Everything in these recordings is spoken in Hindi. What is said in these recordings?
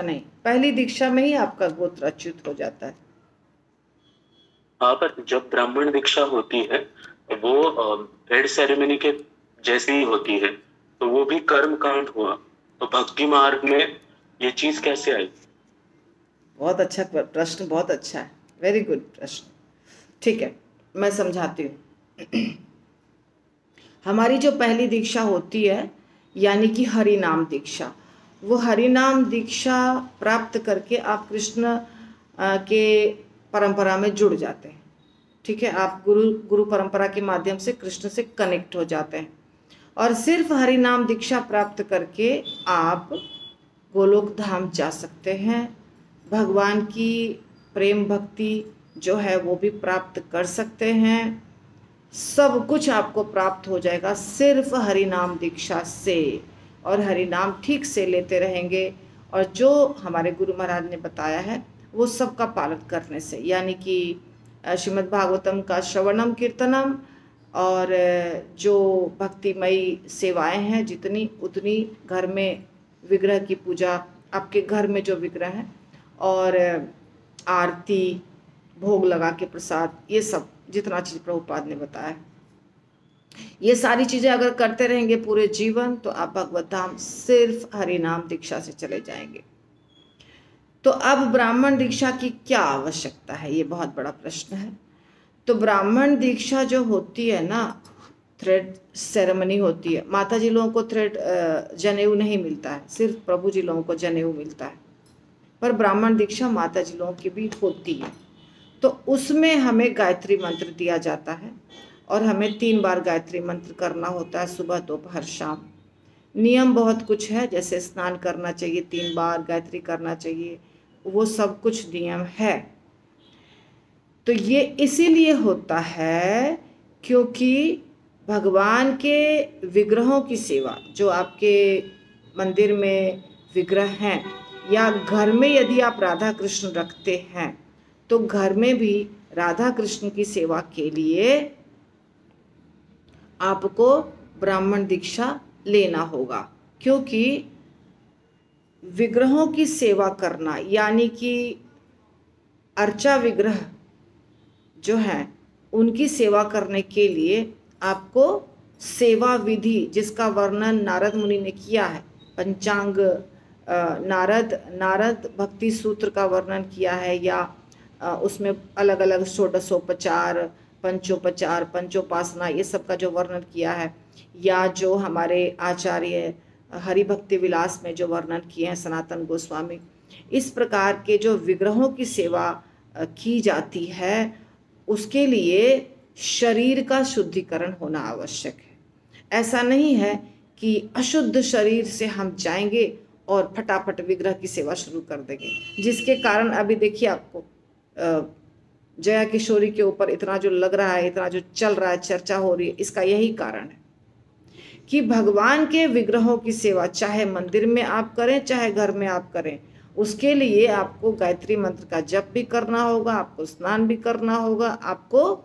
नहीं, पहली दीक्षा में ही आपका गोत्र अच्युत हो जाता है। हाँ, पर जब ब्राह्मण दीक्षा होती है वो रेड सेरेमनी के जैसी ही होती है, तो वो भी कर्म कांड हुआ, तो भक्ति मार्ग में ये चीज कैसे आई? बहुत अच्छा प्रश्न, बहुत अच्छा है, वेरी गुड प्रश्न। ठीक है, मैं समझाती हूँ। हमारी जो पहली दीक्षा होती है यानी कि हरि नाम दीक्षा, वो हरि नाम दीक्षा प्राप्त करके आप कृष्ण के परंपरा में जुड़ जाते हैं। ठीक है, आप गुरु परंपरा के माध्यम से कृष्ण से कनेक्ट हो जाते हैं, और सिर्फ हरि नाम दीक्षा प्राप्त करके आप गोलोक धाम जा सकते हैं। भगवान की प्रेम भक्ति जो है वो भी प्राप्त कर सकते हैं। सब कुछ आपको प्राप्त हो जाएगा सिर्फ हरि नाम दीक्षा से, और हरि नाम ठीक से लेते रहेंगे, और जो हमारे गुरु महाराज ने बताया है वो सबका पालन करने से, यानी कि श्रीमद् भागवतम का श्रवणम कीर्तनम, और जो भक्तिमयी सेवाएं हैं जितनी उतनी, घर में विग्रह की पूजा, आपके घर में जो विग्रह है, और आरती, भोग लगा के प्रसाद, ये सब जितना चीज़ प्रभुपाद ने बताया, ये सारी चीज़ें अगर करते रहेंगे पूरे जीवन, तो आप भगवत धाम सिर्फ हरि नाम दीक्षा से चले जाएंगे। तो अब ब्राह्मण दीक्षा की क्या आवश्यकता है, ये बहुत बड़ा प्रश्न है। तो ब्राह्मण दीक्षा जो होती है ना, थ्रेड सेरेमनी होती है। माता जी लोगों को थ्रेड जनेऊ नहीं मिलता है, सिर्फ प्रभु जी लोगों को जनेऊ मिलता है, पर ब्राह्मण दीक्षा माता जी लोगों की भी होती है। तो उसमें हमें गायत्री मंत्र दिया जाता है, और हमें 3 बार गायत्री मंत्र करना होता है, सुबह दोपहर शाम। नियम बहुत कुछ है, जैसे स्नान करना चाहिए 3 बार, गायत्री करना चाहिए, वो सब कुछ नियम है। तो ये इसीलिए होता है क्योंकि भगवान के विग्रहों की सेवा, जो आपके मंदिर में विग्रह हैं, या घर में यदि आप राधा कृष्ण रखते हैं, तो घर में भी राधा कृष्ण की सेवा के लिए आपको ब्राह्मण दीक्षा लेना होगा। क्योंकि विग्रहों की सेवा करना, यानी कि अर्चा विग्रह जो है उनकी सेवा करने के लिए आपको सेवा विधि, जिसका वर्णन नारद मुनि ने किया है, पंचांग, नारद भक्ति सूत्र का वर्णन किया है, या उसमें अलग अलग षोडशोपचार, पंचोपचार, पंचोपासना, ये सब का जो वर्णन किया है, या जो हमारे आचार्य हरिभक्ति विलास में जो वर्णन किए हैं सनातन गोस्वामी, इस प्रकार के जो विग्रहों की सेवा की जाती है, उसके लिए शरीर का शुद्धिकरण होना आवश्यक है। ऐसा नहीं है कि अशुद्ध शरीर से हम जाएंगे और फटाफट विग्रह की सेवा शुरू कर देंगे, जिसके कारण अभी देखिए आपको जया किशोरी के ऊपर इतना जो लग रहा है, इतना जो चल रहा है, चर्चा हो रही है, इसका यही कारण है कि भगवान के विग्रहों की सेवा चाहे मंदिर में आप करें चाहे घर में आप करें, उसके लिए आपको गायत्री मंत्र का जप भी करना होगा, आपको स्नान भी करना होगा, आपको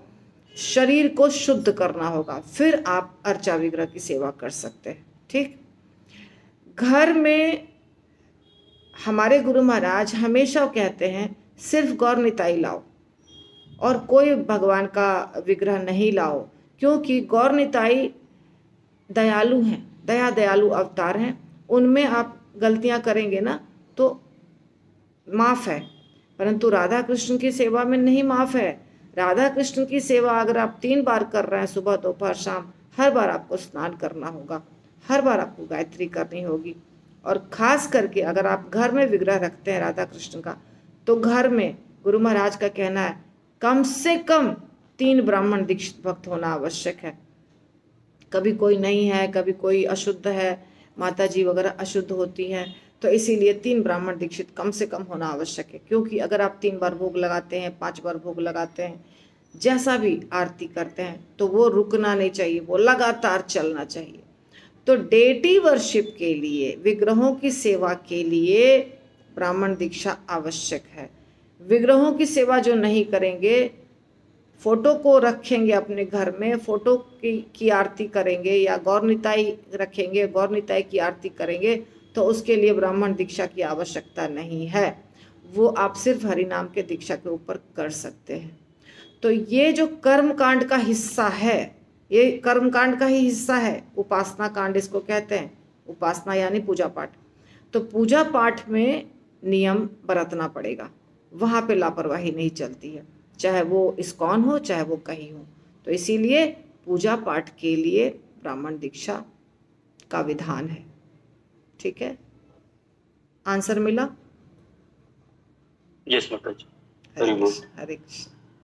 शरीर को शुद्ध करना होगा, फिर आप अर्चा विग्रह की सेवा कर सकते हैं। ठीक, घर में हमारे गुरु महाराज हमेशा कहते हैं सिर्फ गौर निताई लाओ और कोई भगवान का विग्रह नहीं लाओ, क्योंकि गौर निताई दयालु हैं, दयालु अवतार हैं, उनमें आप गलतियां करेंगे ना तो माफ़ है, परंतु राधा कृष्ण की सेवा में नहीं माफ़ है। राधा कृष्ण की सेवा अगर आप 3 बार कर रहे हैं, सुबह दोपहर शाम, हर बार आपको स्नान करना होगा, हर बार आपको गायत्री करनी होगी। और ख़ास करके अगर आप घर में विग्रह रखते हैं राधा कृष्ण का, तो घर में गुरु महाराज का कहना है कम से कम 3 ब्राह्मण दीक्षित भक्त होना आवश्यक है। कभी कोई नहीं है, कभी कोई अशुद्ध है, माता जी वगैरह अशुद्ध होती हैं, तो इसीलिए 3 ब्राह्मण दीक्षित कम से कम होना आवश्यक है। क्योंकि अगर आप 3 बार भोग लगाते हैं, 5 बार भोग लगाते हैं, जैसा भी आरती करते हैं, तो वो रुकना नहीं चाहिए, वो लगातार चलना चाहिए। तो डेटी वर्शिप के लिए, विग्रहों की सेवा के लिए ब्राह्मण दीक्षा आवश्यक है। विग्रहों की सेवा जो नहीं करेंगे, फोटो को रखेंगे अपने घर में, फोटो की आरती करेंगे, या गौर निताई रखेंगे, गौर निताई की आरती करेंगे, तो उसके लिए ब्राह्मण दीक्षा की आवश्यकता नहीं है, वो आप सिर्फ हरि नाम के दीक्षा के ऊपर कर सकते हैं। तो ये जो कर्म कांड का हिस्सा है, ये कर्म कांड का ही हिस्सा है, उपासना कांड इसको कहते हैं। उपासना यानी पूजा पाठ। तो पूजा पाठ में नियम बरतना पड़ेगा, वहाँ पे लापरवाही नहीं चलती है, चाहे वो इस्कॉन हो चाहे वो कहीं हो। तो इसीलिए पूजा पाठ के लिए ब्राह्मण दीक्षा का विधान है। ठीक है, आंसर मिला? यस माता जी। हरे हरि बोल। कृष्ण, हरे कृष्ण।